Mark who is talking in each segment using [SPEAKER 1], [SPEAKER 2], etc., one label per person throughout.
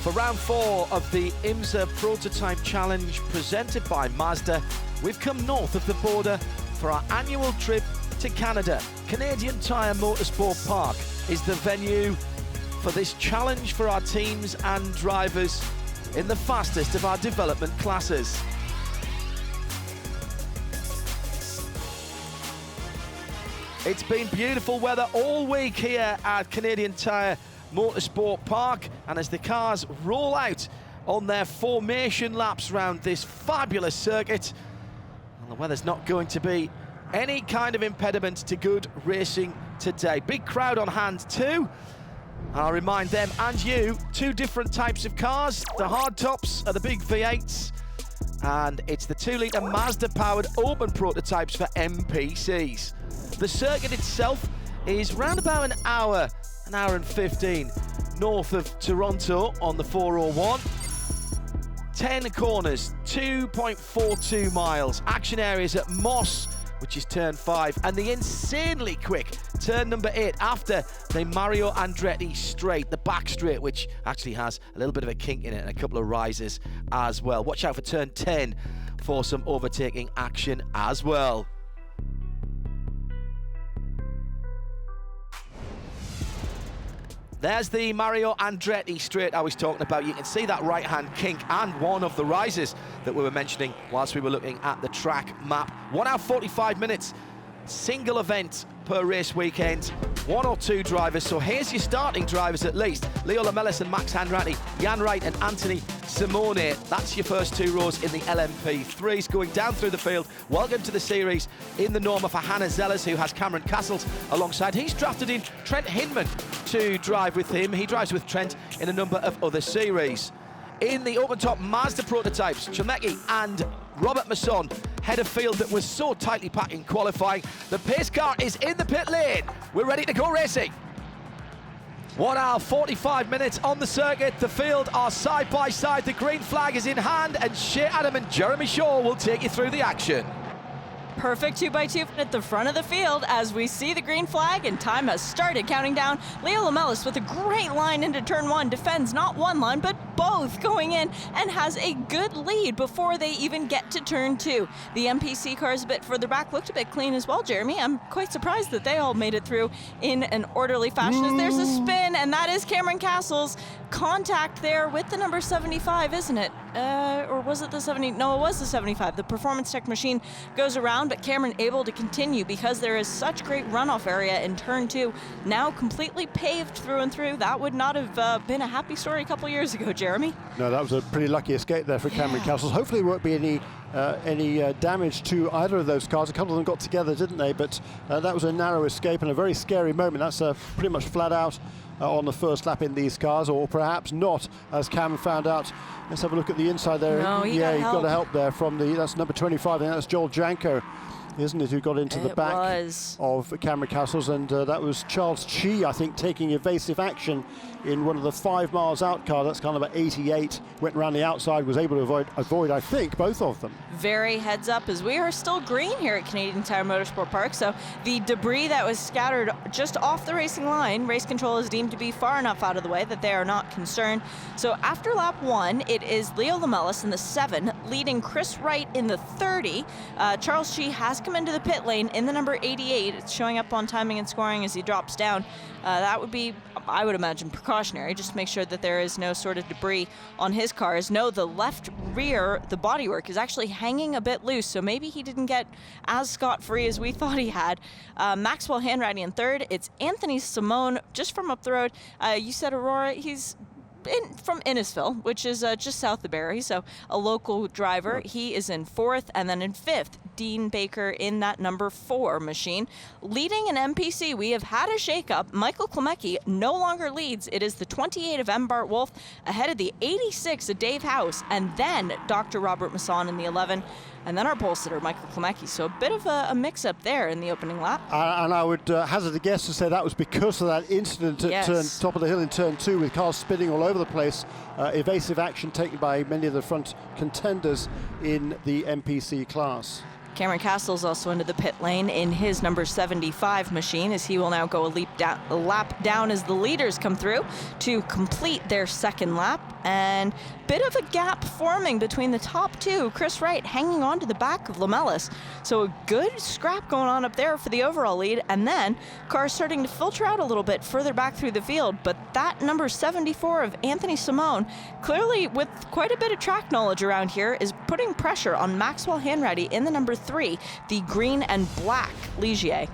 [SPEAKER 1] For round 4 of the IMSA Prototype Challenge presented by Mazda, we've come north of the border for our annual trip to Canada. Canadian Tire Motorsport Park is the venue for this challenge for our teams and drivers in the fastest of our development classes. It's been beautiful weather all week here at Canadian Tire Motorsport Park, and as the cars roll out on their formation laps round this fabulous circuit, well, the weather's not going to be any kind of impediment to good racing today. Big crowd on hand too. I'll remind them and you, 2 different types of cars. The hard tops are the big V8s, and it's the 2-litre Mazda-powered open prototypes for MPCs. The circuit itself is round about an hour and 15 north of Toronto on the 401. 10 corners, 2.42 miles. Action areas at Moss, which is turn 5, and the insanely quick turn number 8 after the Mario Andretti straight, the back straight, which actually has a little bit of a kink in it and a couple of rises as well. Watch out for turn 10 for some overtaking action as well. There's the Mario Andretti straight I was talking about. You can see that right-hand kink and one of the rises that we were mentioning whilst we were looking at the track map. 1 hour 45 minutes, single event per race weekend, 1 or 2 drivers. So here's your starting drivers at least. Leo Lamelis and Max Hanratty, Jan Wright and Anthony Simone. That's your first 2 rows in the LMP3s. Going down through the field, welcome to the series in the Norma for Hannah Zellers, who has Cameron Castles alongside. He's drafted in Trent Hinman to drive with him. He drives with Trent in a number of other series. In the open-top Mazda prototypes, Chomecki and Robert Masson head a field that was so tightly packed in qualifying. The pace car is in the pit lane. We're ready to go racing. 1 hour 45 minutes on the circuit. The field are side by side. The green flag is in hand, and Shea Adam and Jeremy Shaw will take you through the action.
[SPEAKER 2] Perfect 2x2 at the front of the field as we see the green flag, and time has started counting down. Leo Lamelis with a great line into turn 1, defends not one line but both going in, and has a good lead before they even get to turn 2. The MPC cars a bit further back looked a bit clean as well, Jeremy. I'm quite surprised that they all made it through in an orderly fashion. As there's a spin, and that is Cameron Castles. Contact there with the number 75, isn't it? Or was it the 70? No, it was the 75. The Performance Tech machine goes around, but Cameron able to continue because there is such great runoff area in turn 2, now completely paved through and through. That would not have been a happy story a couple years ago, Jeremy.
[SPEAKER 3] No, that was a pretty lucky escape there for Cameron Castles. Hopefully there won't be any damage to either of those cars. A couple of them got together, didn't they? But that was a narrow escape and a very scary moment. That's pretty much flat out on the first lap in these cars, or perhaps not, as Cam found out. Let's have a look at the inside there.
[SPEAKER 2] No, he
[SPEAKER 3] got help there from that's number 25. I think that's Joel Janko, isn't it, who got into the back of Cameron Castles, and that was Charles Chi, I think, taking evasive action in one of the 5 miles out car. That's kind of an 88, went around the outside, was able to avoid, I think, both of them.
[SPEAKER 2] Very heads up, as we are still green here at Canadian Tire Motorsport Park, so the debris that was scattered just off the racing line, race control is deemed to be far enough out of the way that they are not concerned. So after lap 1, it is Leo Lamelis in the 7, leading Chris Wright in the 30. Charles Chi has come into the pit lane in the number 88. It's showing up on timing and scoring as he drops down. That would be, I would imagine, precautionary, just to make sure that there is no sort of debris on his cars. No, the left rear, the bodywork is actually hanging a bit loose, so maybe he didn't get as scot-free as we thought he had. Maxwell Hanratty in 3rd. It's Anthony Simone just from up the road. You said Aurora, he's from Innisfil, which is just south of Barrie, so a local driver. He is in 4th, and then in 5th, Dean Baker in that number 4 machine. Leading an MPC, we have had a shakeup. Michael Klemecki no longer leads. It is the 28 of M. Bart Wolf ahead of the 86 of Dave House, and then Dr. Robert Masson in the 11, and then our pole sitter, Michael Klemecki. So a bit of a mix-up there in the opening lap.
[SPEAKER 3] And I would hazard a guess to say that was because of that incident at top of the hill in turn 2 with cars spinning all over the place. Evasive action taken by many of the front contenders in the MPC class.
[SPEAKER 2] Cameron Castles also into the pit lane in his number 75 machine, as he will now go a lap down as the leaders come through to complete their second lap. and bit of a gap forming between the top two. Chris Wright hanging on to the back of Lamelas. So a good scrap going on up there for the overall lead, and then cars starting to filter out a little bit further back through the field. But that number 74 of Anthony Simone, clearly with quite a bit of track knowledge around here, is putting pressure on Maxwell Hanratty in the number 3, the green and black Ligier.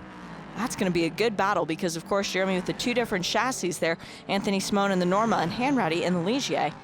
[SPEAKER 2] That's going to be a good battle because, of course, Jeremy, with the two different chassis there, Anthony Simone in the Norma and Hanratty in the Ligier.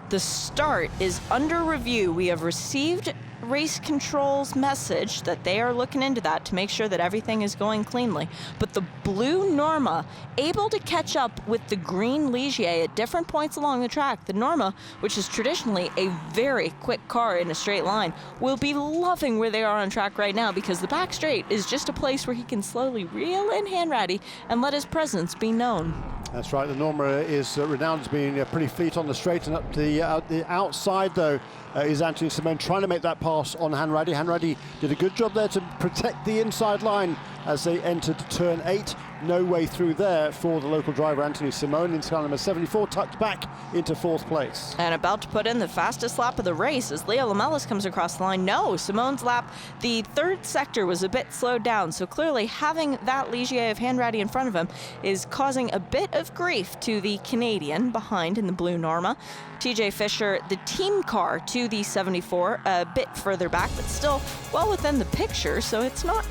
[SPEAKER 2] The start is under review. We have received race control's message that they are looking into that to make sure that everything is going cleanly. But the blue Norma able to catch up with the green Ligier at different points along the track. The Norma, which is traditionally a very quick car in a straight line, will be loving where they are on track right now because the back straight is just a place where he can slowly reel in Hanratty and let his presence be known.
[SPEAKER 3] That's right, the Norma is renowned as being pretty fleet on the straight, and up the outside, though, is Anthony Simone trying to make that pass on Hanratty. Hanratty did a good job there to protect the inside line as they entered turn 8. No way through there for the local driver Anthony Simone. In car number 74, tucked back into 4th place.
[SPEAKER 2] And about to put in the fastest lap of the race as Leo Lamelas comes across the line. No, Simone's lap, the 3rd sector was a bit slowed down, so clearly having that Ligier of Hanratty in front of him is causing a bit of grief to the Canadian behind in the blue Norma. TJ Fisher, the team car to the 74, a bit further back, but still well within the picture, so it's not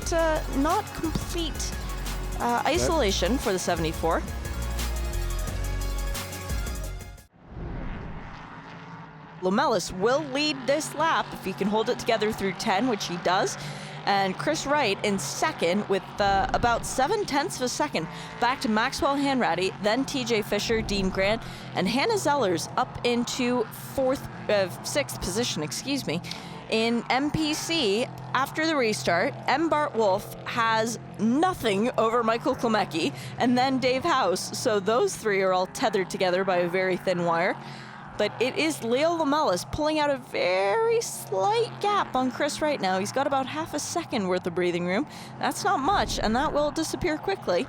[SPEAKER 2] complete isolation for the 74. Lamelas will lead this lap if he can hold it together through 10, which he does. And Chris Wright in second with about 0.7 of a second back to Maxwell Hanratty, then TJ Fisher, Dean Grant, and Hannah Zellers up into 6th position, In MPC, after the restart, Bart Wolf has nothing over Michael Klemecki and then Dave House. So those three are all tethered together by a very thin wire. But it is Leo Lamelas pulling out a very slight gap on Chris right now. He's got about half a second worth of breathing room. That's not much, and that will disappear quickly.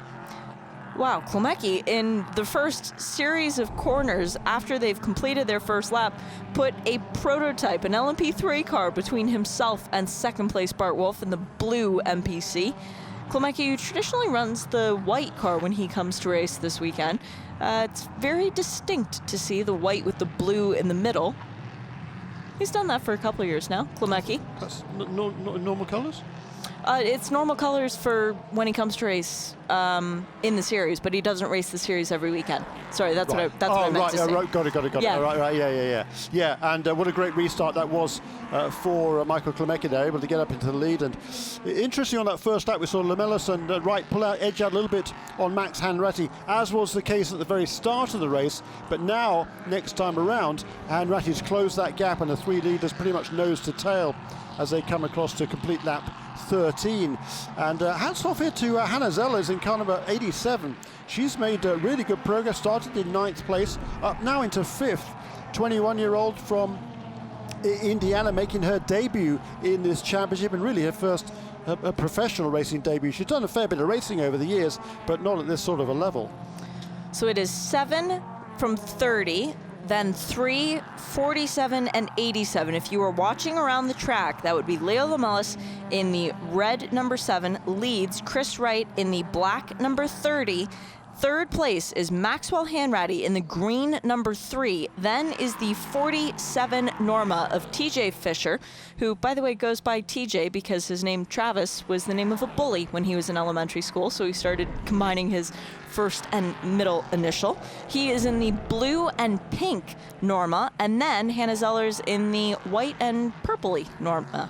[SPEAKER 2] Wow, Klemecki in the first series of corners after they've completed their first lap put a prototype, an LMP3 car between himself and 2nd place Bart Wolf in the blue MPC. Klemecki, who traditionally runs the white car when he comes to race this weekend. It's very distinct to see the white with the blue in the middle. He's done that for a couple of years now, Klemecki.
[SPEAKER 3] That's normal colours?
[SPEAKER 2] It's normal colors for when he comes to race in the series, but he doesn't race the series every weekend. Sorry, that's
[SPEAKER 3] right.
[SPEAKER 2] what I meant to say.
[SPEAKER 3] Right, got it.
[SPEAKER 2] Yeah.
[SPEAKER 3] Right, yeah. And what a great restart that was for Michael Klemecki there, able to get up into the lead. And interesting on that first lap, we saw Lamelas and Wright edge out a little bit on Max Hanratty, as was the case at the very start of the race. But now, next time around, Hanratty's closed that gap, and the 3 leaders pretty much nose to tail as they come across to complete lap 13. And hats off here to Hannah Zellers in car number 87. She's made really good progress, started in 9th place, up now into 5th. 21-year-old from Indiana making her debut in this championship, and really her first professional racing debut. She's done a fair bit of racing over the years, but not at this sort of a level.
[SPEAKER 2] So it is 7 from 30, then 3, 47, and 87. If you were watching around the track, that would be Leo Lamelas in the red number 7, leads Chris Wright in the black number 30. 3rd place is Maxwell Hanratty in the green number 3. Then is the 47 Norma of TJ Fisher, who, by the way, goes by TJ because his name Travis was the name of a bully when he was in elementary school, so he started combining his first and middle initial. He is in the blue and pink Norma, and then Hannah Zellers in the white and purpley Norma.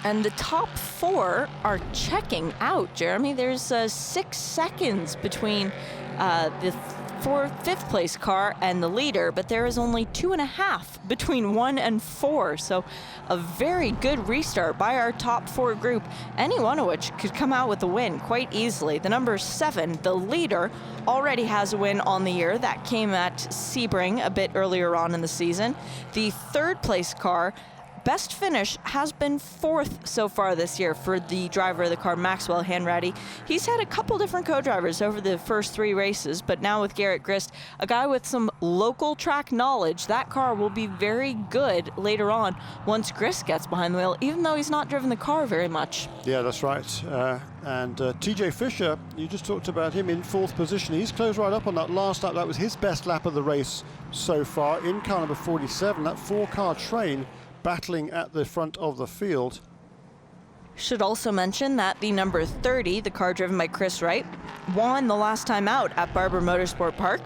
[SPEAKER 2] And the top 4 are checking out, Jeremy. There's 6 seconds between the 5th place car and the leader, but there is only 2.5 between 1 and 4. So a very good restart by our top 4 group, any one of which could come out with a win quite easily. The number 7, the leader, already has a win on the year. That came at Sebring a bit earlier on in the season. The 3rd place car best finish has been 4th so far this year for the driver of the car, Maxwell Hanratty. He's had a couple different co-drivers over the first 3 races, but now with Garrett Grist, a guy with some local track knowledge, that car will be very good later on once Grist gets behind the wheel, even though he's not driven the car very much.
[SPEAKER 3] Yeah, that's right. And TJ Fisher, you just talked about him in 4th position. He's closed right up on that last lap. That was his best lap of the race so far in car number 47. That 4-car train battling at the front of the field.
[SPEAKER 2] Should also mention that the number 30, the car driven by Chris Wright, won the last time out at Barber Motorsport Park.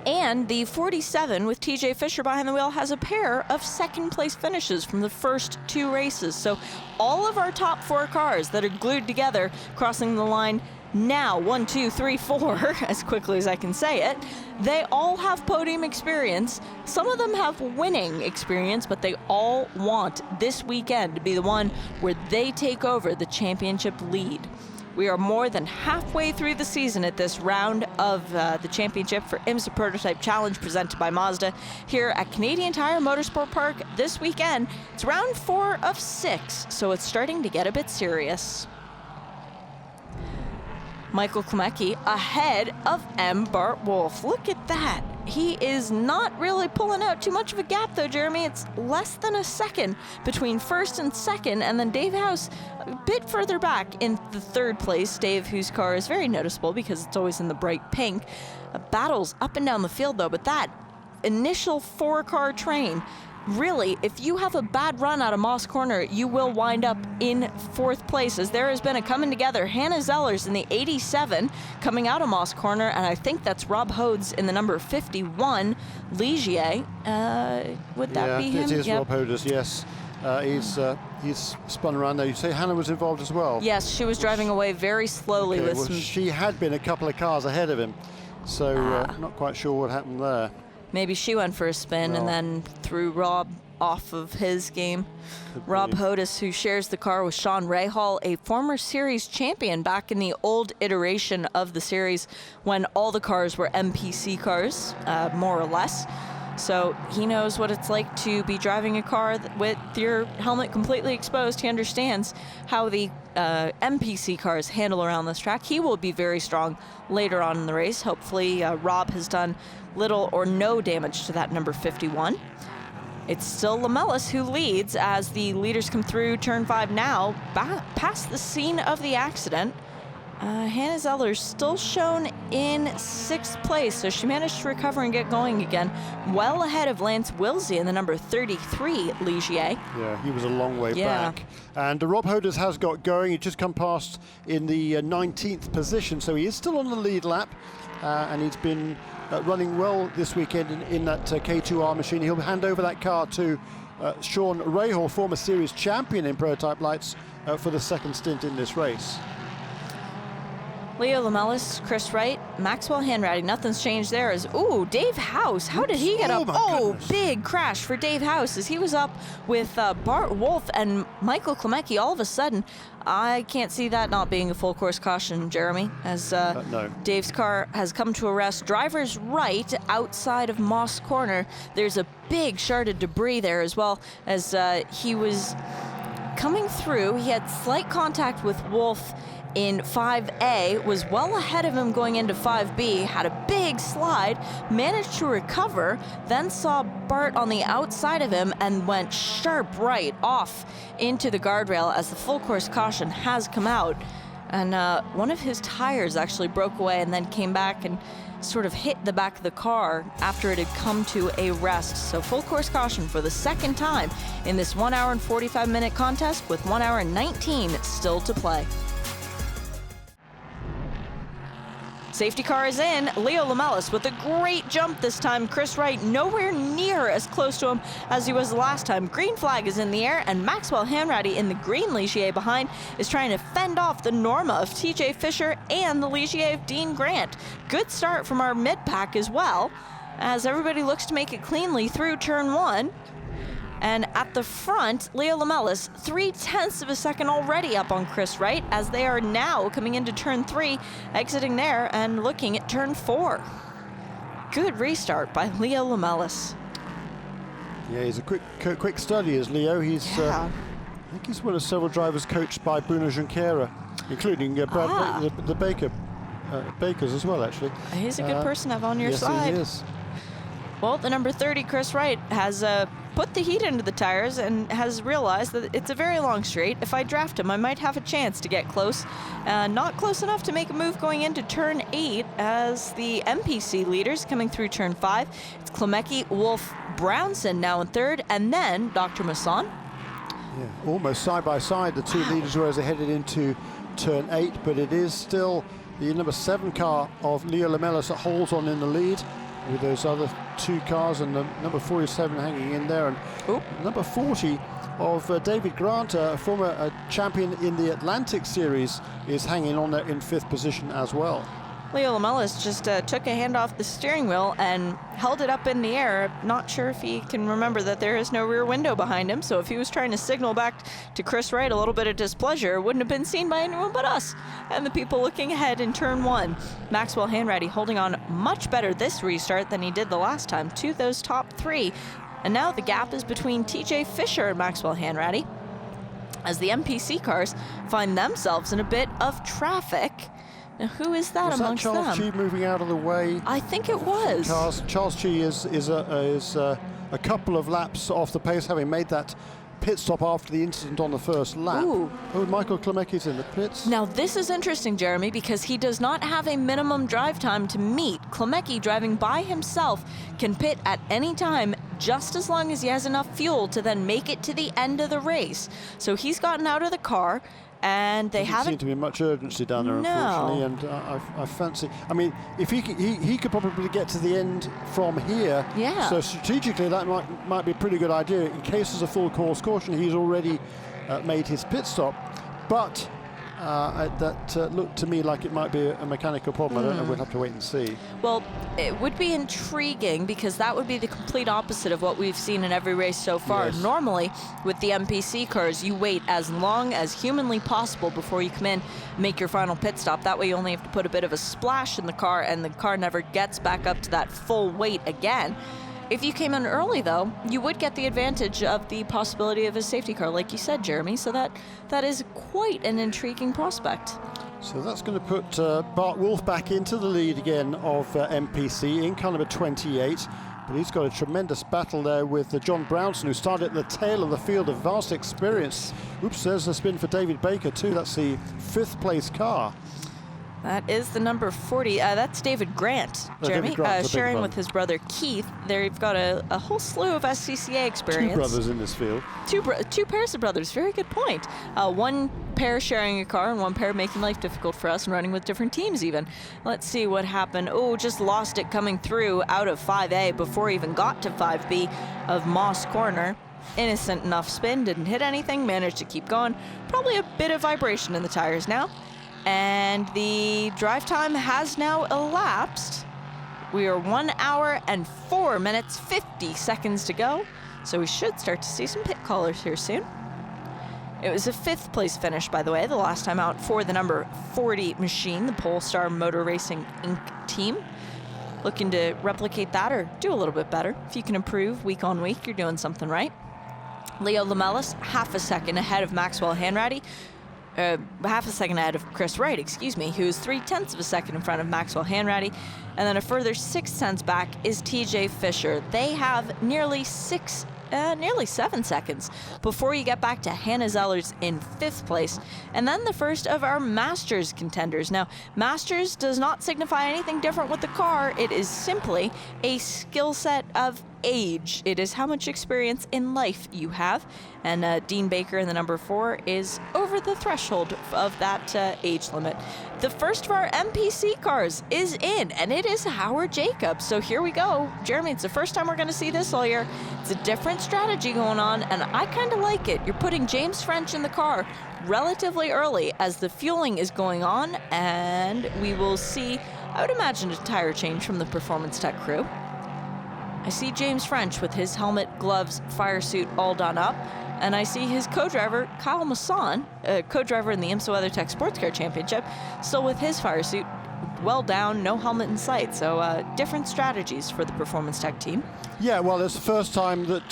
[SPEAKER 2] And the 47 with TJ Fisher behind the wheel has a pair of 2nd place finishes from the first 2 races. So all of our top 4 cars that are glued together crossing the line now, 1, 2, 3, 4, as quickly as I can say it, they all have podium experience. Some of them have winning experience, but they all want this weekend to be the one where they take over the championship lead. We are more than halfway through the season at this round of the championship for IMSA Prototype Challenge presented by Mazda here at Canadian Tire Motorsport Park this weekend. It's round 4 of 6, so it's starting to get a bit serious. Michael Klemecki ahead of M. Bart Wolf. Look at that. He is not really pulling out too much of a gap though, Jeremy. It's less than a second between 1st and 2nd, and then Dave House a bit further back in the 3rd place. Dave, whose car is very noticeable because it's always in the bright pink, battles up and down the field though, but that initial 4-car train, really, if you have a bad run out of Moss Corner, you will wind up in 4th place, as there has been a coming together. Hannah Zellers in the 87 coming out of Moss Corner, and I think that's Rob Hodes in the number 51, Ligier. Would that be him?
[SPEAKER 3] It is Rob Hodes, yes. He's spun around there. You say Hannah was involved as well?
[SPEAKER 2] Yes, she was driving away very slowly.
[SPEAKER 3] Okay,
[SPEAKER 2] with
[SPEAKER 3] well,
[SPEAKER 2] some...
[SPEAKER 3] she had been a couple of cars ahead of him, so not quite sure what happened there.
[SPEAKER 2] Maybe she went for a spin and then threw Rob off of his game. Rob Hodes, who shares the car with Sean Rahal, a former series champion back in the old iteration of the series when all the cars were MPC cars, more or less. So he knows what it's like to be driving a car with your helmet completely exposed. He understands how the MPC cars handle around this track. He will be very strong later on in the race. Hopefully Rob has done little or no damage to that number 51. It's still Lamellis who leads as the leaders come through turn 5 now, past the scene of the accident. Hannah Zellers still shown in 6th place, so she managed to recover and get going again, well ahead of Lance Wilsey in the number 33, Ligier.
[SPEAKER 3] Yeah, he was a long way back. And Rob Hodes has got going. He just come past in the 19th position, so he is still on the lead lap, and he's been running well this weekend in that K2R machine. He'll hand over that car to Sean Rahal, former series champion in prototype lights, for the 2nd stint in this race.
[SPEAKER 2] Leo Lamellis, Chris Wright, Maxwell Hanratty, nothing's changed there. Ooh, Dave House, how did he get up? Oh, big crash for Dave House as he was up with Bart Wolf and Michael Klemecki. All of a sudden, I can't see that not being a full course caution, Jeremy, as
[SPEAKER 3] no.
[SPEAKER 2] Dave's car has come to a rest. Driver's right outside of Moss Corner. There's a big shard of debris there as well as he was coming through. He had slight contact with Wolf in 5A, was well ahead of him going into 5B, had a big slide, managed to recover, then saw Bart on the outside of him and went sharp right off into the guardrail as the full course caution has come out. And one of his tires actually broke away and then came back and sort of hit the back of the car after it had come to a rest. So full course caution for the 2nd time in this 1 hour and 45 minute contest with 1 hour and 19 still to play. Safety car is in. Leo Lamellis with a great jump this time. Chris Wright nowhere near as close to him as he was the last time. Green flag is in the air, and Maxwell Hanratty in the green Ligier behind is trying to fend off the Norma of TJ Fisher and the Ligier of Dean Grant. Good start from our mid-pack as well, as everybody looks to make it cleanly through turn 1. And at the front, Leo Lamellis, 0.3 of a second already up on Chris Wright, as they are now coming into turn 3, exiting there and looking at turn 4. Good restart by Leo Lamellis.
[SPEAKER 3] Yeah, he's a quick study, is Leo. He's I think he's one of several drivers coached by Bruno Junqueira, including the Bakers as well, actually.
[SPEAKER 2] He's a good person to have on your
[SPEAKER 3] yes,
[SPEAKER 2] side.
[SPEAKER 3] He is.
[SPEAKER 2] Well, the number 30, Chris Wright, has put the heat into the tires and has realized that it's a very long straight. If I draft him, I might have a chance to get close. Not close enough to make a move going into turn 8 as the MPC leaders coming through turn 5. It's Klemecki, Wolf, Brownson now in third, and then Dr. Masson.
[SPEAKER 3] Yeah, almost side by side, the two leaders were as they headed into turn 8, but it is still the number 7 car of Leo Lamelas that holds on in the lead, with those other 2 cars, and the number 47 hanging in there, and number 40 of David Grant, a former champion in the Atlantic Series, is hanging on there in 5th position as well.
[SPEAKER 2] Leo Lamelas just took a hand off the steering wheel and held it up in the air. Not sure if he can remember that there is no rear window behind him, so if he was trying to signal back to Chris Wright a little bit of displeasure, it wouldn't have been seen by anyone but us and the people looking ahead in turn 1. Maxwell Hanratty holding on much better this restart than he did the last time to those top 3. And now the gap is between TJ Fisher and Maxwell Hanratty as the MPC cars find themselves in a bit of traffic. Now, who is that amongst them?
[SPEAKER 3] Charles Chi moving out of the way?
[SPEAKER 2] I think it was.
[SPEAKER 3] Charles Chi is a couple of laps off the pace, having made that pit stop after the incident on the first lap.
[SPEAKER 2] Ooh.
[SPEAKER 3] Oh, Michael Klemecki's in the pits.
[SPEAKER 2] Now, this is interesting, Jeremy, because he does not have a minimum drive time to meet. Klemecki, driving by himself, can pit at any time just as long as he has enough fuel to then make it to the end of the race. So he's gotten out of the car, and they haven't
[SPEAKER 3] seem to be much urgency down there, unfortunately. And I fancy. I mean, if he could probably get to the end from here.
[SPEAKER 2] Yeah.
[SPEAKER 3] So strategically, that might be a pretty good idea. In case there's a full course caution, he's already made his pit stop. But that looked to me like it might be a mechanical problem. I don't know. We'll have to wait and see.
[SPEAKER 2] Well, it would be intriguing because that would be the complete opposite of what we've seen in every race so far.
[SPEAKER 3] Yes.
[SPEAKER 2] Normally, with the MPC cars, you wait as long as humanly possible before you come in, make your final pit stop. That way you only have to put a bit of a splash in the car, and the car never gets back up to that full weight again. If you came in early, though, you would get the advantage of the possibility of a safety car, like you said, Jeremy. So that is quite an intriguing prospect.
[SPEAKER 3] So that's going to put Bart Wolf back into the lead again of MPC in car number 28. But he's got a tremendous battle there with John Brownson, who started at the tail of the field of vast experience. Oops, there's a spin for David Baker, too. That's the 5th place car.
[SPEAKER 2] That is the number 40. That's David Grant, Jeremy, sharing with his brother Keith. They've got a whole slew of SCCA experience.
[SPEAKER 3] 2 brothers in this field.
[SPEAKER 2] Two pairs of brothers. Very good point. One pair sharing a car and one pair making life difficult for us and running with different teams even. Let's see what happened. Oh, just lost it coming through out of 5A before he even got to 5B of Moss Corner. Innocent enough spin, didn't hit anything, managed to keep going. Probably a bit of vibration in the tires now. And the drive time has now elapsed. We are 1 hour and 4 minutes, 50 seconds to go. So we should start to see some pit callers here soon. It was a 5th place finish, by the way, the last time out for the number 40 machine, the Polestar Motor Racing Inc. team. Looking to replicate that or do a little bit better. If you can improve week on week, you're doing something right. Leo Lamelas, half a second ahead of Maxwell Hanratty. Half a second ahead of Chris Wright, who's 0.3 of a second in front of Maxwell Hanratty. And then a further 6 cents back is TJ Fisher. They have nearly 7 seconds before you get back to Hannah Zellers in 5th place. And then the first of our Masters contenders. Now, Masters does not signify anything different with the car. It is simply a skill set of age. It is how much experience in life you have. And Dean Baker in the number 4 is over the threshold of that age limit. The first of our MPC cars is in, and it is Howard Jacobs. So here we go. Jeremy, it's the first time we're going to see this all year. It's a different strategy going on, and I kind of like it. You're putting James French in the car relatively early as the fueling is going on, and we will see, I would imagine, a tire change from the Performance Tech crew. I see James French with his helmet, gloves, fire suit all done up. And I see his co-driver, Kyle Masson, co-driver in the IMSA WeatherTech Sports Car Championship, still with his fire suit, well down, no helmet in sight. So different strategies for the Performance Tech team.
[SPEAKER 3] Yeah, well, it's the first time that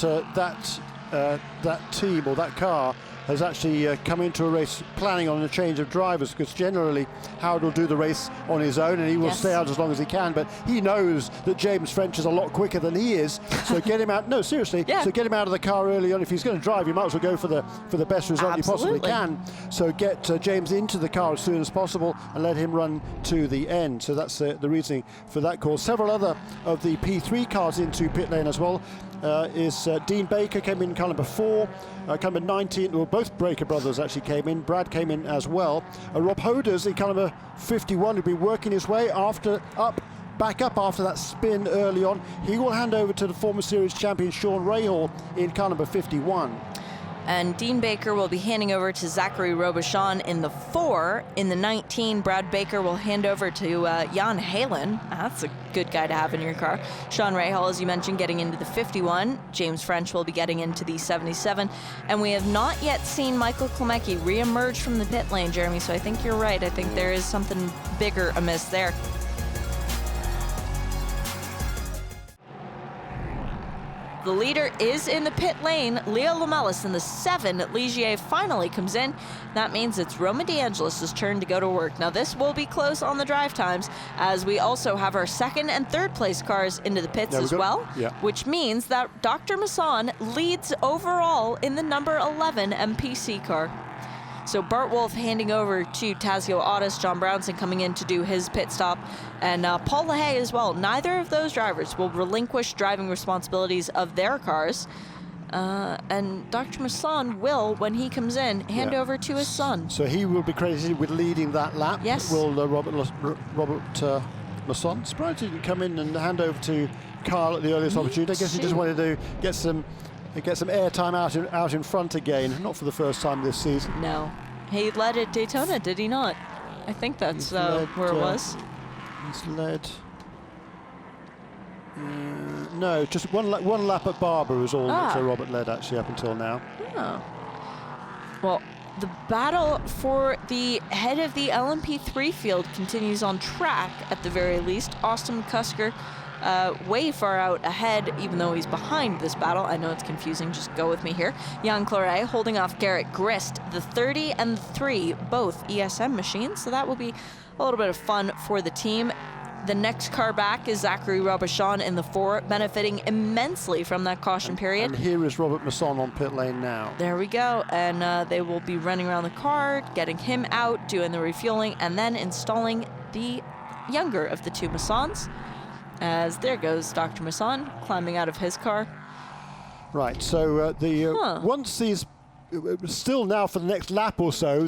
[SPEAKER 3] that team or that car has actually come into a race planning on a change of drivers, because generally Howard will do the race on his own and he will stay out as long as he can, but he knows that James French is a lot quicker than he is, so get him out. No, seriously, so get him out of the car early on. If he's going to drive, you might as well go for the best result you possibly can. So get James into the car as soon as possible and let him run to the end. So that's the reasoning for that call. Several other of the P3 cars into pit lane as well. Dean Baker came in car number 4, car number 19, well, both Baker brothers actually came in, Brad came in as well. Rob Hoders in car number 51, who'd been working his way back up after that spin early on. He will hand over to the former series champion Sean Rahal in car number 51.
[SPEAKER 2] And Dean Baker will be handing over to Zachary Robichon in the 4. In the 19, Brad Baker will hand over to Jan Halen. That's a good guy to have in your car. Sean Rahal, as you mentioned, getting into the 51. James French will be getting into the 77. And we have not yet seen Michael Klemecki re-emerge from the pit lane, Jeremy, so I think you're right. I think there is something bigger amiss there. The leader is in the pit lane. Leo Lamelis in the 7. Ligier finally comes in. That means it's Roman DeAngelis' turn to go to work. Now this will be close on the drive times, as we also have our 2nd and 3rd place cars into the pits as well, which means that Dr. Masson leads overall in the number 11 MPC car. So Bart Wolf handing over to Tazio Audis, John Brownson coming in to do his pit stop, and Paul LaHaye as well. Neither of those drivers will relinquish driving responsibilities of their cars. And Dr. Masson will, when he comes in, hand over to his son.
[SPEAKER 3] So he will be credited with leading that lap.
[SPEAKER 2] Yes.
[SPEAKER 3] Will Robert Masson. Surprised he didn't come in and hand over to Carl at the earliest opportunity. I guess he just wanted to get some airtime out in front again. Not for the first time this season.
[SPEAKER 2] No. He led at Daytona, did he not? I think that's where it was.
[SPEAKER 3] He's led... no, just one lap at Barber is all that Robert led actually up until now.
[SPEAKER 2] Oh. Well, the battle for the head of the LMP3 field continues on track at the very least. Austin Cusker way far out ahead, even though he's behind this battle. I know it's confusing, just go with me here. Jan Claret holding off Garrett Grist, the 30 and 3, both ESM machines, so that will be a little bit of fun for the team. The next car back is Zachary Robichon in the 4, benefiting immensely from that caution period.
[SPEAKER 3] And here is Robert Masson on pit lane now.
[SPEAKER 2] There we go, and they will be running around the car, getting him out, doing the refueling, and then installing the younger of the 2 Massons. As there goes Dr. Masson climbing out of his car.
[SPEAKER 3] Right, so once these, still now for the next lap or so,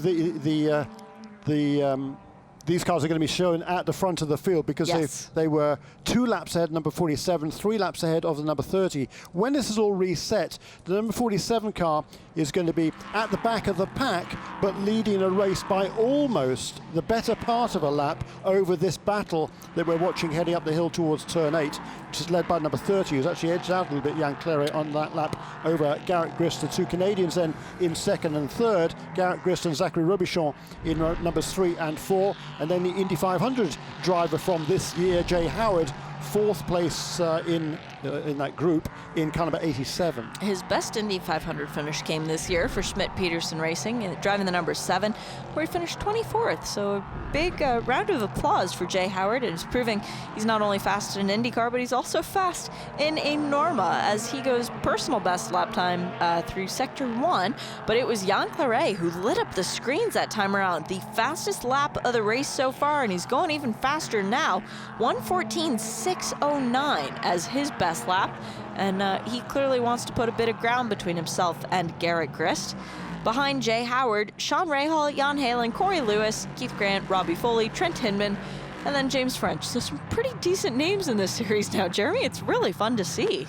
[SPEAKER 3] these cars are going to be shown at the front of the field, because they were 2 laps ahead, number 47, 3 laps ahead of the number 30. When this is all reset, the number 47 car is going to be at the back of the pack, but leading a race by almost the better part of a lap over this battle that we're watching heading up the hill towards turn 8, which is led by number 30, who's actually edged out a little bit, Jan Claret, on that lap over Garrett Grist. The 2 Canadians then in 2nd and 3rd, Garrett Grist and Zachary Robichon in numbers 3 and 4. And then the Indy 500 driver from this year, Jay Howard, 4th place in that group in car number 87.
[SPEAKER 2] His best Indy 500 finish came this year for Schmidt-Peterson Racing, driving the number 7, where he finished 24th. So a big round of applause for Jay Howard, and it's proving he's not only fast in an IndyCar, but he's also fast in a Norma, as he goes personal best lap time through Sector 1. But it was Jan Claret who lit up the screens that time around. The fastest lap of the race so far, and he's going even faster now. 1:14.609 as his best lap, and he clearly wants to put a bit of ground between himself and Garrett Grist. Behind Jay Howard, Sean Rahal, Jan Halen, Corey Lewis, Keith Grant, Robbie Foley, Trent Hinman, and then James French. So some pretty decent names in this series now, Jeremy. It's really fun to see.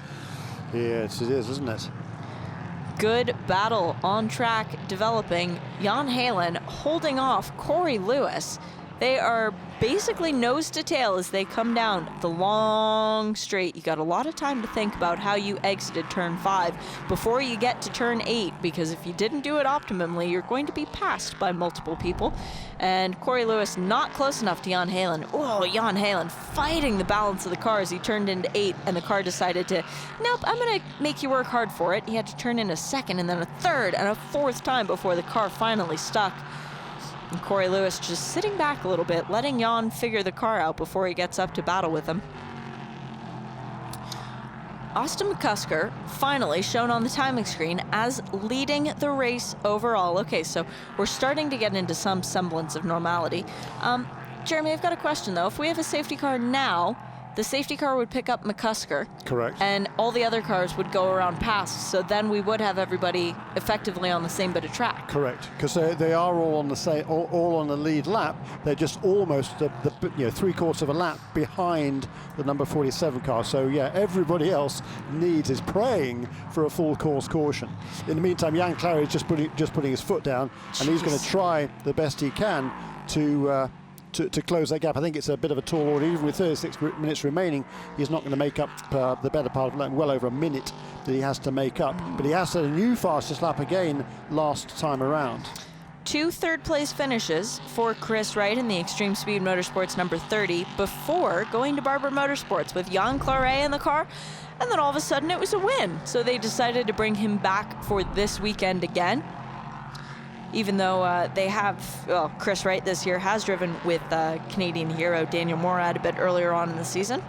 [SPEAKER 3] Yes, it is, isn't it?
[SPEAKER 2] Good battle on track developing. Jan Halen holding off Corey Lewis They are basically nose to tail as they come down the long straight. You got a lot of time to think about how you exited turn 5 before you get to turn 8, because if you didn't do it optimally, you're going to be passed by multiple people. And Corey Lewis not close enough to Jan Heylen. Oh, Jan Heylen fighting the balance of the car as he turned into 8, and the car decided to, nope, I'm going to make you work hard for it. He had to turn in a second and then a third and a fourth time before the car finally stuck. And Corey Lewis just sitting back a little bit, letting Jan figure the car out before he gets up to battle with him. Austin McCusker finally shown on the timing screen as leading the race overall. Okay, so we're starting to get into some semblance of normality. Jeremy, I've got a question though. If we have a safety car now, the safety car would pick up McCusker. Correct. And all the other cars would go around past, so then we would have everybody effectively on the same bit of track. Correct, because they are all on the same, all on the lead lap. They're just almost the 3/4 of a lap behind the number 47 car. So yeah, everybody else is praying for a full course caution. In the meantime, Jan Clary is just putting his foot down, and he's going to try the best he can to close that gap. I think it's a bit of a tall order. Even with 36 minutes remaining, he's not going to make up the better part of well over a minute that he has to make up. But he has set a new fastest lap again last time around. 2 third-place finishes for Chris Wright in the Extreme Speed Motorsports number 30 before going to Barber Motorsports with Jan Clary in the car, and then all of a sudden it was a win. So they decided to bring him back for this weekend again. Even though they have, well, Chris Wright this year has driven with Canadian hero Daniel Morad a bit earlier on in the season.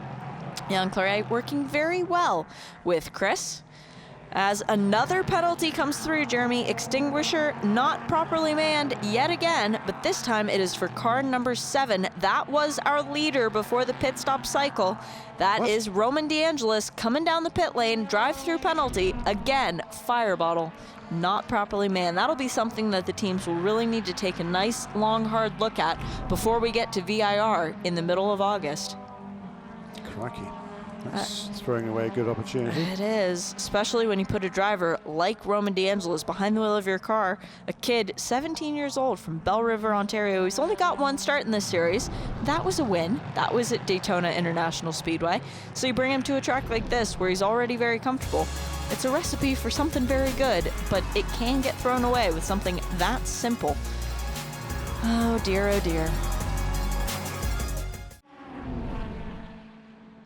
[SPEAKER 2] Jan Clary working very well with Chris. As another penalty comes through, Jeremy, extinguisher not properly manned yet again, but this time it is for car number 7. That was our leader before the pit stop cycle. That is Roman DeAngelis coming down the pit lane, drive-through penalty. Again, fire bottle not properly manned. That'll be something that the teams will really need to take a nice, long, hard look at before we get to VIR in the middle of August. Crikey. That's throwing away a good opportunity. It is, especially when you put a driver like Roman DeAngelis behind the wheel of your car, a kid 17 years old from Bell River, Ontario. He's only got one start in this series. That was a win. That was at Daytona International Speedway. So you bring him to a track like this where he's already very comfortable. It's a recipe for something very good, but it can get thrown away with something that simple. Oh dear, oh dear.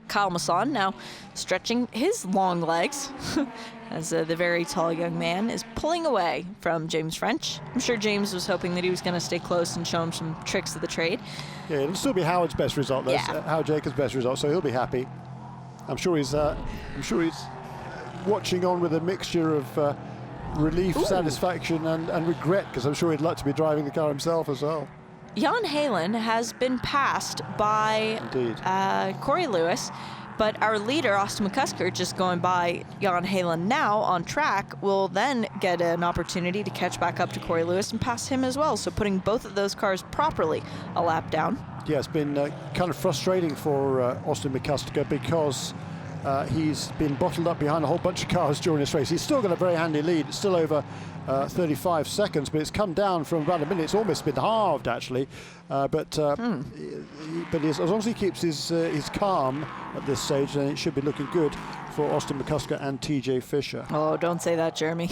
[SPEAKER 2] Kyle Masson now stretching his long legs as the very tall young man is pulling away from James French. I'm sure James was hoping that he was going to stay close and show him some tricks of the trade. Yeah, it'll still be Howard's best result, though. Yeah. Howard Jacobs' best result, so he'll be happy. I'm sure he's watching on with a mixture of relief, satisfaction, and regret, because I'm sure he'd like to be driving the car himself as well. Jan Heylen has been passed by Corey Lewis, but our leader, Austin McCusker, just going by Jan Heylen now on track, will then get an opportunity to catch back up to Corey Lewis and pass him as well, so putting both of those cars properly a lap down. Yeah, it's been kind of frustrating for Austin McCusker because he's been bottled up behind a whole bunch of cars during this race. He's still got a very handy lead. It's still over 35 seconds, but it's come down from about a minute. It's almost been halved, actually. But as long as he keeps his calm at this stage, then it should be looking good for Austin McCusker and TJ Fisher. Oh, don't say that, Jeremy.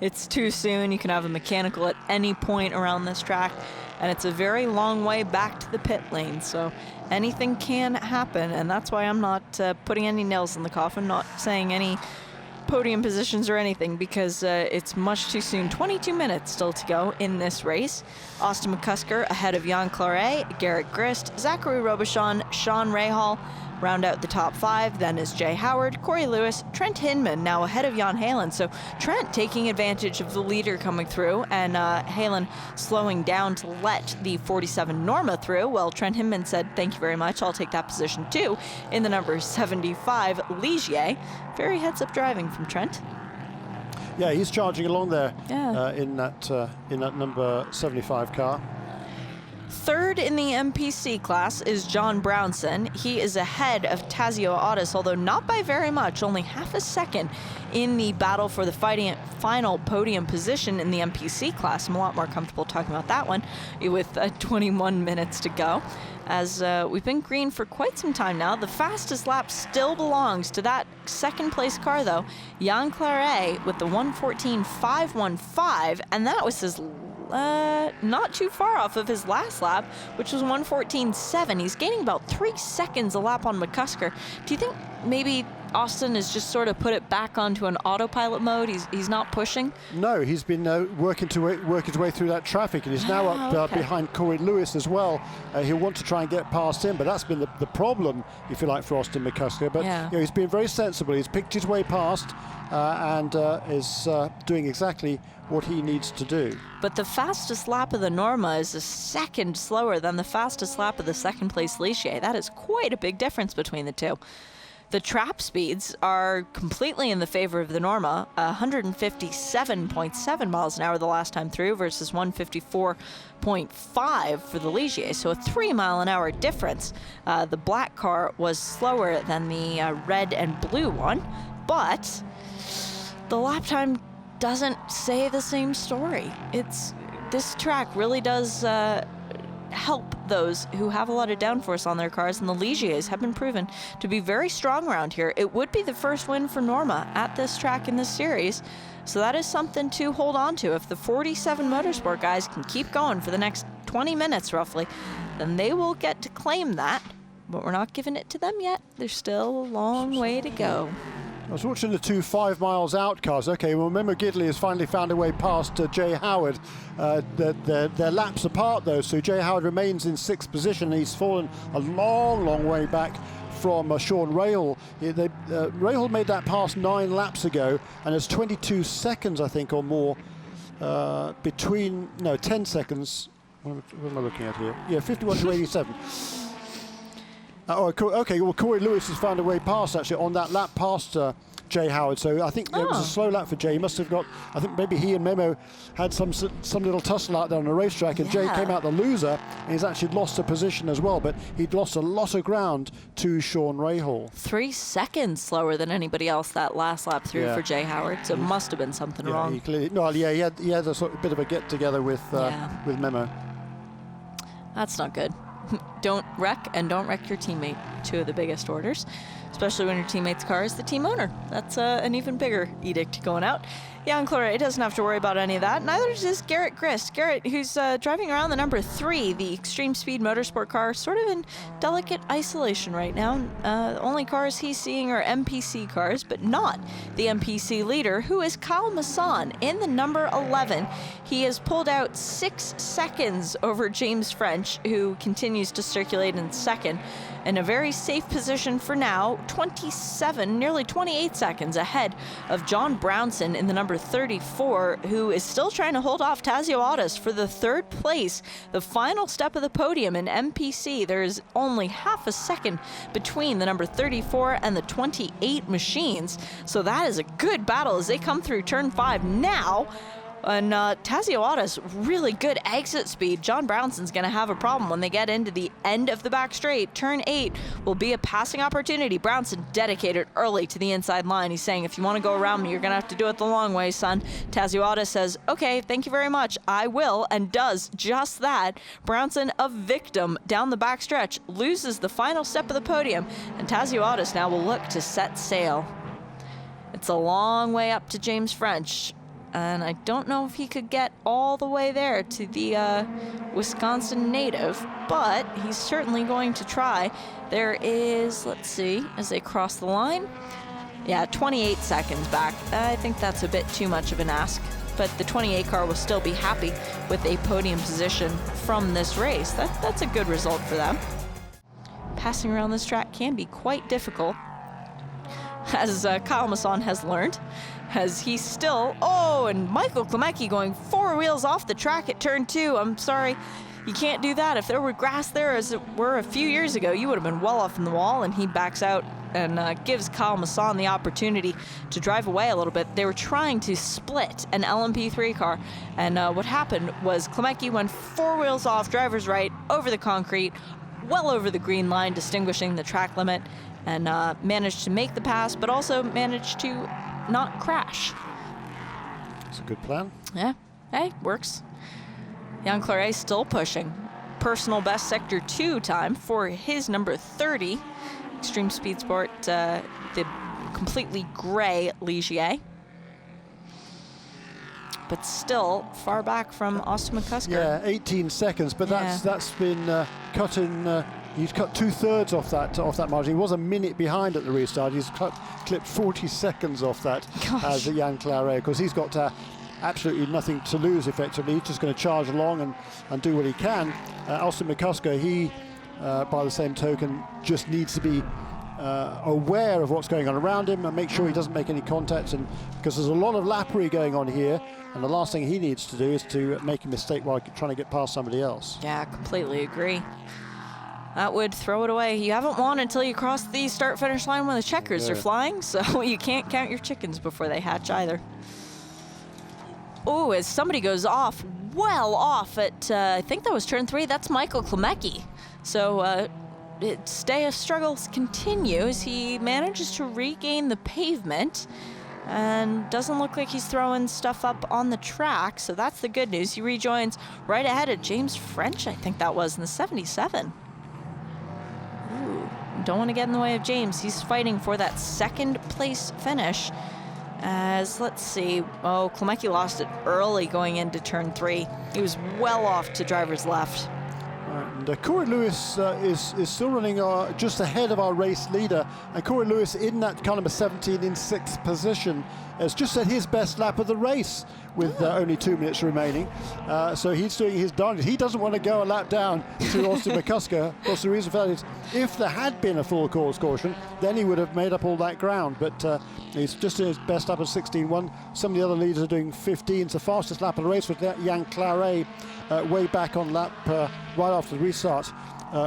[SPEAKER 2] It's too soon. You can have a mechanical at any point around this track, and it's a very long way back to the pit lane, so anything can happen, and that's why I'm not putting any nails in the coffin, not saying any podium positions or anything, because it's much too soon. 22 minutes still to go in this race. Austin McCusker ahead of Jan Clary, Garrett Grist, Zachary Robichon, Sean Rahal round out the top 5. Then is Jay Howard, Corey Lewis, Trent Hinman now ahead of Jan Heylen. So Trent taking advantage of the leader coming through, and Heylen slowing down to let the 47 Norma through. Well, Trent Hinman said, thank you very much, I'll take that position too, in the number 75 Ligier. Very heads-up driving from Trent. Yeah, he's charging along there in that number 75 car. Third in the MPC class is John Brownson. He is ahead of Tazio Otis, although not by very much, only half a second in the battle for the final podium position in the MPC class. I'm a lot more comfortable talking about that one with 21 minutes to go. As we've been green for quite some time now. The fastest lap still belongs to that second place car though, Jan Claret with the 1:14.515, and that was his not too far off of his last lap, which was 1:14.7. He's gaining about 3 seconds a lap on McCusker. Do you think maybe Austin has just sort of put it back onto an autopilot mode? He's not pushing?
[SPEAKER 3] No, he's been working his way through that traffic, and he's now up behind Corey Lewis as well. He'll want to try and get past him, but that's been the problem, if you like, for Austin McCusker. But
[SPEAKER 2] yeah,
[SPEAKER 3] you know, he's been very sensible. He's picked his way past and is doing exactly what he needs to do.
[SPEAKER 2] But the fastest lap of the Norma is a second slower than the fastest lap of the second place Ligier. That is quite a big difference between the two. The trap speeds are completely in the favor of the Norma, 157.7 miles an hour the last time through versus 154.5 for the Ligier, so a 3 mile an hour difference. The black car was slower than the red and blue one, but the lap time doesn't say the same story. This track really does help those who have a lot of downforce on their cars, and the Ligiers have been proven to be very strong around here. It would be the first win for Norma at this track in this series, so that is something to hold on to. If the 47 Motorsport guys can keep going for the next 20 minutes roughly, then they will get to claim that, but we're not giving it to them yet. There's still a long way to go.
[SPEAKER 3] I was watching the two 5 miles out cars. Okay, well, Memo Gidley has finally found a way past Jay Howard. They're laps apart, though, so Jay Howard remains in 6th position. He's fallen a long, long way back from Sean Rahal. Rahal made that pass 9 laps ago, and there's 22 seconds, I think, or more between, no, 10 seconds. What am I looking at here? Yeah, 51 to 87. Okay, well, Corey Lewis has found a way past, actually, on that lap past Jay Howard. So I think it was a slow lap for Jay. He must have got, I think maybe he and Memo had some little tussle out there on the racetrack, and Jay came out the loser, and he's actually lost a position as well, but he'd lost a lot of ground to Sean Rahal.
[SPEAKER 2] 3 seconds slower than anybody else that last lap through for Jay Howard, so it must have been something wrong.
[SPEAKER 3] He clearly, no, yeah, he had a sort of bit of a get-together with Memo.
[SPEAKER 2] That's not good. Don't wreck and don't wreck your teammate. 2 of the biggest orders, especially when your teammate's car is the team owner. That's an even bigger edict going out. Jan Claret doesn't have to worry about any of that. Neither does Garrett Grist. Garrett, who's driving around the number 3, the Extreme Speed Motorsport car, sort of in delicate isolation right now. The only cars he's seeing are MPC cars, but not the MPC leader, who is Kyle Masson in the number 11. He has pulled out 6 seconds over James French, who continues to circulate in 2nd. In a very safe position for now, 27, nearly 28 seconds ahead of John Brownson in the number 34, who is still trying to hold off Tazio Otis for the 3rd place, the final step of the podium in MPC. There is only half a second between the number 34 and the 28 machines, so that is a good battle as they come through turn 5 now. And Tazio Otis, really good exit speed. John Brownson's going to have a problem when they get into the end of the back straight. Turn 8 will be a passing opportunity. Brownson dedicated early to the inside line. He's saying, if you want to go around me, you're going to have to do it the long way, son. Tazio Otis says, okay, thank you very much. I will, and does just that. Brownson, a victim down the back stretch, loses the final step of the podium, and Tazio Otis now will look to set sail. It's a long way up to James French, and I don't know if he could get all the way there to the Wisconsin native, but he's certainly going to try. There is, let's see, as they cross the line, 28 seconds back. I think that's a bit too much of an ask, but the 28 car will still be happy with a podium position from this race. That's a good result for them. Passing around this track can be quite difficult, as Kyle Masson has learned, as he's still, and Michael Klemecki going 4 wheels off the track at turn 2. I'm sorry, you can't do that. If there were grass there as it were a few years ago, you would have been well off in the wall, and he backs out and gives Kyle Masson the opportunity to drive away a little bit. They were trying to split an LMP3 car, and what happened was Klimecki went 4 wheels off, driver's right, over the concrete, well over the green line, distinguishing the track limit, and managed to make the pass, but also managed to not crash.
[SPEAKER 3] It's a good plan.
[SPEAKER 2] Yeah, hey, works. Jan Claret still pushing. Personal best Sector 2 time for his number 30. Extreme Speed Sport, the completely gray Ligier. But still far back from Austin McCusker.
[SPEAKER 3] Yeah, 18 seconds, but that's been cut in. He's cut 2/3 off that margin. He was a minute behind at the restart. He's clipped 40 seconds off that as Jan Claret, because he's got absolutely nothing to lose effectively. He's just going to charge along and do what he can. Austin McCusker, he, by the same token, just needs to be aware of what's going on around him and make sure he doesn't make any contact, and because there's a lot of lappery going on here, and the last thing he needs to do is to make a mistake while trying to get past somebody else.
[SPEAKER 2] Yeah, completely agree. That would throw it away. You haven't won until you cross the start-finish line when the checkers are flying, so you can't count your chickens before they hatch either. Oh, as somebody goes off, well off at, I think that was turn 3, that's Michael Klimecki. So day of struggles continues. He manages to regain the pavement and doesn't look like he's throwing stuff up on the track, so that's the good news. He rejoins right ahead of James French, I think that was, in the 77. Ooh, don't want to get in the way of James. He's fighting for that second place finish. As, let's see, Klimecki lost it early going into turn 3. He was well off to driver's left.
[SPEAKER 3] And Corey Lewis is still running just ahead of our race leader. And Corey Lewis in that car number 17 in 6th position has just set his best lap of the race with only 2 minutes remaining. So he's doing his darndest. He doesn't want to go a lap down to Austin McCusker. Of course, the reason for that is if there had been a full course caution, then he would have made up all that ground. But he's just doing his best lap of 16.1. Some of the other leaders are doing 15. It's the fastest lap of the race with Jan Claret way back on lap right after the restart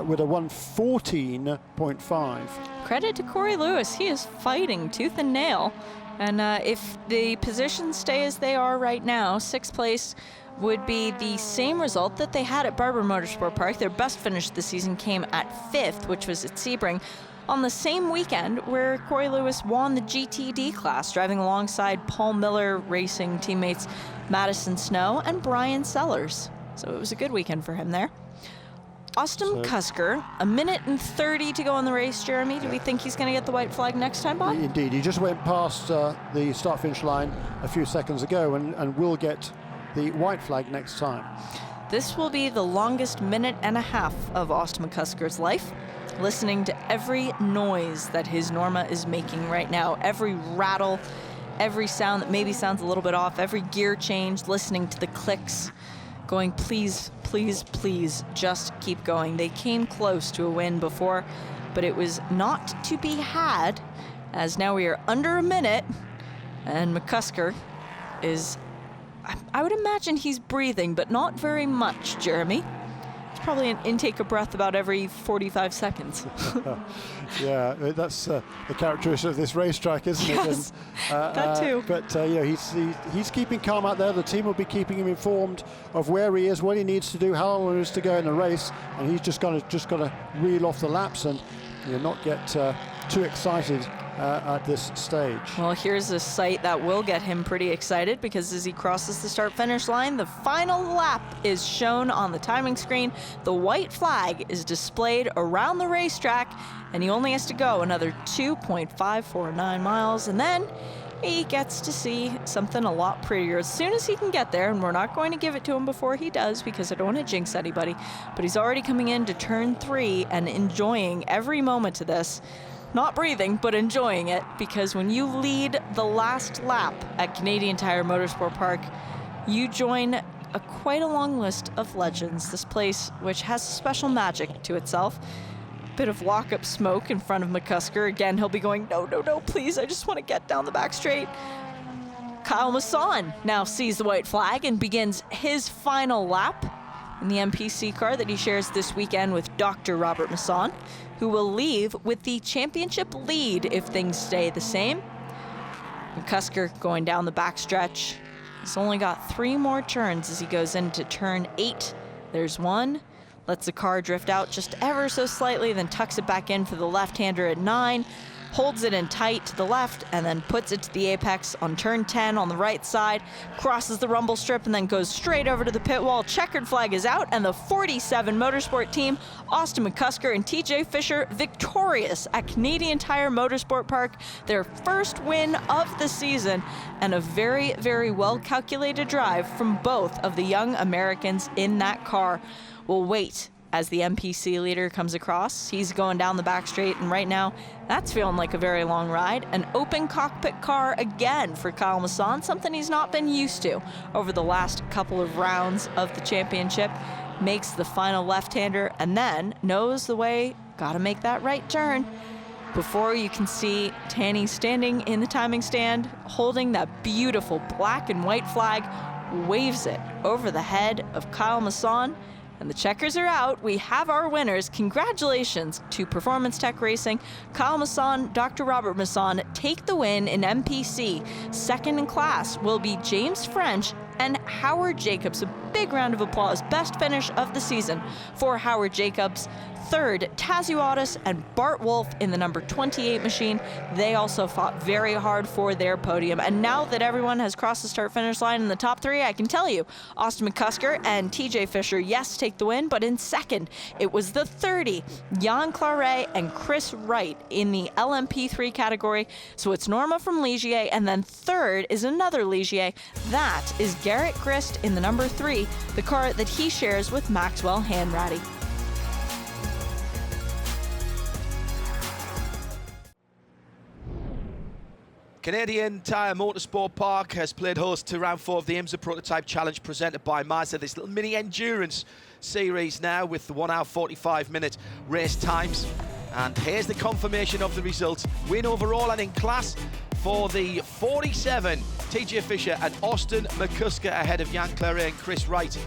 [SPEAKER 3] with a 1:14.5.
[SPEAKER 2] Credit to Corey Lewis. He is fighting tooth and nail. And if the positions stay as they are right now, 6th place would be the same result that they had at Barber Motorsport Park. Their best finish this season came at 5th, which was at Sebring, on the same weekend where Corey Lewis won the GTD class, driving alongside Paul Miller Racing teammates Madison Snow and Brian Sellers. So it was a good weekend for him there. Austin McCusker, 1 minute and 30 to go on the race, Jeremy. Do we think he's going to get the white flag next time, Bob?
[SPEAKER 3] Indeed. He just went past the start-finish line a few seconds ago and will get the white flag next time.
[SPEAKER 2] This will be the longest minute and a half of Austin McCusker's life, listening to every noise that his Norma is making right now, every rattle, every sound that maybe sounds a little bit off, every gear change, listening to the clicks, going, please, please, please, just keep going. They came close to a win before, but it was not to be had, as now we are under a minute, and McCusker is, I would imagine he's breathing, but not very much, Jeremy. It's probably an intake of breath about every 45 seconds.
[SPEAKER 3] Yeah, that's the characteristic of this racetrack, isn't it?
[SPEAKER 2] Yes,
[SPEAKER 3] and,
[SPEAKER 2] that too.
[SPEAKER 3] But you know, he's keeping calm out there. The team will be keeping him informed of where he is, what he needs to do, how long it is to go in the race, and he's just got to reel off the laps and not get too excited at this stage.
[SPEAKER 2] Well, here's a sight that will get him pretty excited, because as he crosses the start-finish line, the final lap is shown on the timing screen. The white flag is displayed around the racetrack, and he only has to go another 2.549 miles, and then he gets to see something a lot prettier as soon as he can get there, and we're not going to give it to him before he does because I don't want to jinx anybody, but he's already coming into turn 3 and enjoying every moment of this. Not breathing, but enjoying it, because when you lead the last lap at Canadian Tire Motorsport Park, you join quite a long list of legends. This place, which has special magic to itself. Bit of walk-up smoke in front of McCusker. Again, he'll be going, no, no, no, please, I just want to get down the back straight. Kyle Masson now sees the white flag and begins his final lap. in the MPC car that he shares this weekend with Dr. Robert Masson, who will leave with the championship lead if things stay the same. McCusker going down the backstretch. He's only got 3 more turns as he goes into turn 8. There's 1. Lets the car drift out just ever so slightly, then tucks it back in for the left-hander at 9. Holds it in tight to the left and then puts it to the apex on turn 10 on the right side, crosses the rumble strip and then goes straight over to the pit wall. Checkered flag is out and the 47 Motorsport team, Austin McCusker and TJ Fisher, victorious at Canadian Tire Motorsport Park. Their first win of the season and a very, very well-calculated drive from both of the young Americans in that car. We'll wait as the MPC leader comes across. He's going down the back straight, and right now, that's feeling like a very long ride. An open cockpit car again for Kyle Masson, something he's not been used to over the last couple of rounds of the championship. Makes the final left-hander, and then knows the way, gotta make that right turn. Before you can see Tanny standing in the timing stand, holding that beautiful black and white flag, waves it over the head of Kyle Masson. And the checkers are out. We have our winners. Congratulations to Performance Tech Racing. Kyle Masson, Dr. Robert Masson take the win in MPC. Second in class will be James French and Howard Jacobs. A big round of applause. Best finish of the season for Howard Jacobs. Third, Tazio Otis and Bart Wolf in the number 28 machine. They also fought very hard for their podium. And now that everyone has crossed the start-finish line in the top 3, I can tell you, Austin McCusker and TJ Fisher, yes, take the win, but in second, it was the 30, Jan Claret and Chris Wright in the LMP3 category. So it's Norma from Ligier, and then third is another Ligier. That is Garrett Grist in the number 3, the car that he shares with Maxwell Hanratty.
[SPEAKER 1] Canadian Tire Motorsport Park has played host to round 4 of the IMSA Prototype Challenge presented by Mazda. This little mini endurance series now with the 1 hour 45 minute race times. And here's the confirmation of the results. Win overall and in class for the 47, TJ Fisher and Austin McCusker ahead of Jan Claret and Chris Wright.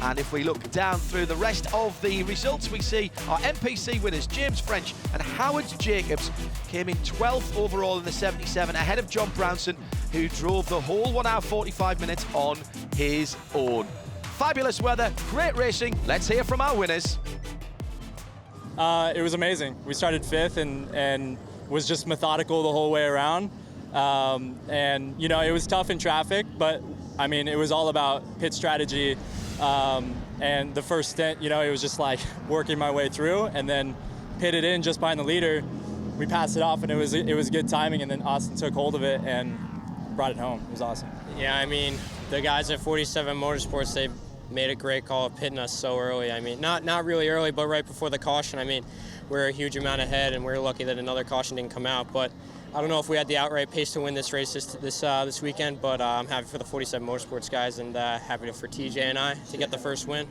[SPEAKER 1] And if we look down through the rest of the results, we see our MPC winners, James French and Howard Jacobs, came in 12th overall in the 77, ahead of John Brownson, who drove the whole 1 hour 45 minutes on his own. Fabulous weather, great racing. Let's hear from our winners.
[SPEAKER 4] It was amazing. We started 5th and was just methodical the whole way around. And, you know, it was tough in traffic, but, I mean, it was all about pit strategy. And the first stint, you know, it was just like working my way through and then pitted in just behind the leader. We passed it off and it was good timing, and then Austin took hold of it and brought it home. It was awesome.
[SPEAKER 5] Yeah, I mean, the guys at 47 Motorsports, they made a great call of pitting us so early. I mean, not really early, but right before the caution. I mean, we're a huge amount ahead and we're lucky that another caution didn't come out, but I don't know if we had the outright pace to win this race this weekend, but I'm happy for the 47 Motorsports guys and happy for TJ and I to get the first win.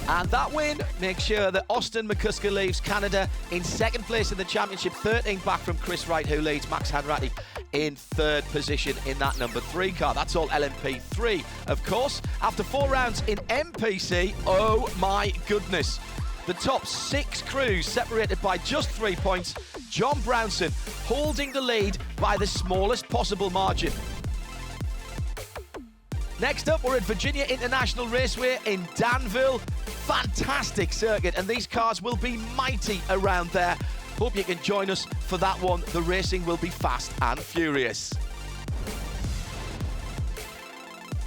[SPEAKER 1] And that win makes sure that Austin McCusker leaves Canada in second place in the championship, 13 back from Chris Wright, who leads Max Hanratty in third position in that number 3 car. That's all LMP3, of course. After 4 rounds in MPC, oh my goodness. The top 6 crews separated by just 3 points. John Brownson holding the lead by the smallest possible margin. Next up, we're at Virginia International Raceway in Danville. Fantastic circuit, and these cars will be mighty around there. Hope you can join us for that one. The racing will be fast and furious.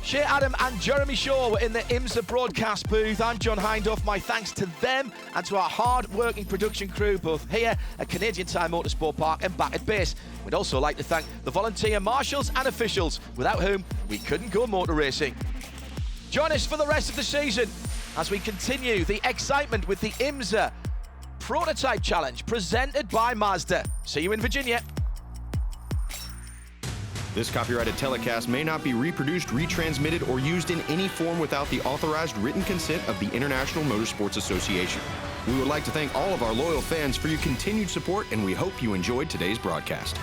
[SPEAKER 1] Shea Adam and Jeremy Shaw were in the IMSA broadcast booth. I'm John Hindhoff. My thanks to them and to our hard-working production crew, both here at Canadian Tire Motorsport Park and back at base. We'd also like to thank the volunteer marshals and officials, without whom we couldn't go motor racing. Join us for the rest of the season as we continue the excitement with the IMSA Prototype Challenge presented by Mazda. See you in Virginia.
[SPEAKER 6] This copyrighted telecast may not be reproduced, retransmitted, or used in any form without the authorized written consent of the International Motorsports Association. We would like to thank all of our loyal fans for your continued support, and we hope you enjoyed today's broadcast.